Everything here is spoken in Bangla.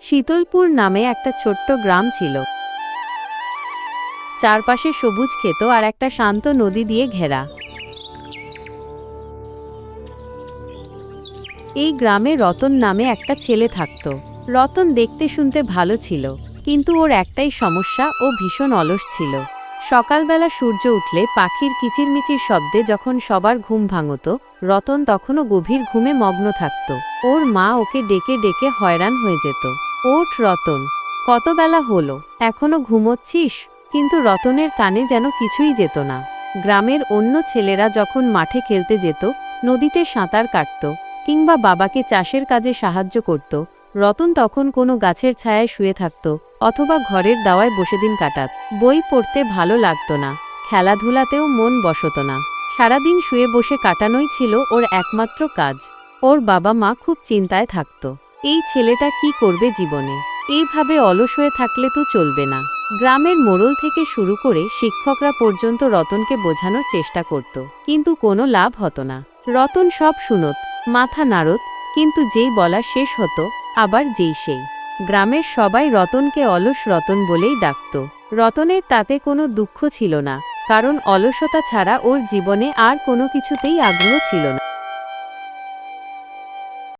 শীতলপুর নামে একটা ছোট্ট গ্রাম ছিল। চারপাশে সবুজ ক্ষেত আর একটা শান্ত নদী দিয়ে ঘেরা। এই গ্রামে রতন নামে একটা ছেলে থাকত। রতন দেখতে শুনতে ভালো ছিল, কিন্তু ওর একটাই সমস্যা, ও ভীষণ অলস ছিল। সকালবেলা সূর্য উঠলে পাখির কিচিরমিচির শব্দে যখন সবার ঘুম ভাঙত, রতন তখনও গভীর ঘুমে মগ্ন থাকত। ওর মা ওকে ডেকে ডেকে হয়রান হয়ে যেত। ওঠ রতন, কত বেলা হলো, এখনো ঘুমোচ্ছিস? কিন্তু রতনের কানে যেন কিছুই যেত না। গ্রামের অন্য ছেলেরা যখন মাঠে খেলতে যেত, নদীতে সাঁতার কাটত, কিংবা বাবাকে চাষের কাজে সাহায্য করত, রতন তখন কোনো গাছের ছায়ায় শুয়ে থাকত, অথবা ঘরের দাওয়ায় বসে দিন কাটাত। বই পড়তে ভালো লাগতো না, খেলাধুলাতেও মন বসত না। সারাদিন শুয়ে বসে কাটানোই ছিল ওর একমাত্র কাজ। ওর বাবা মা খুব চিন্তায় থাকত, এই ছেলেটা কি করবে জীবনে? এইভাবে অলস হয়ে থাকলে তো চলবে না। গ্রামের মোড়ল থেকে শুরু করে শিক্ষকরা পর্যন্ত রতনকে বোঝানোর চেষ্টা করত, কিন্তু কোনো লাভ হতো না। রতন সব শুনত, মাথা নাড়ত, কিন্তু যেই বলা শেষ হতো, আবার যেই সেই। গ্রামের সবাই রতনকে অলস রতন বলেই ডাকত। রতনের তাতে কোনো দুঃখ ছিল না, কারণ অলসতা ছাড়া ওর জীবনে আর কোনো কিছুতেই আগ্রহ ছিল না।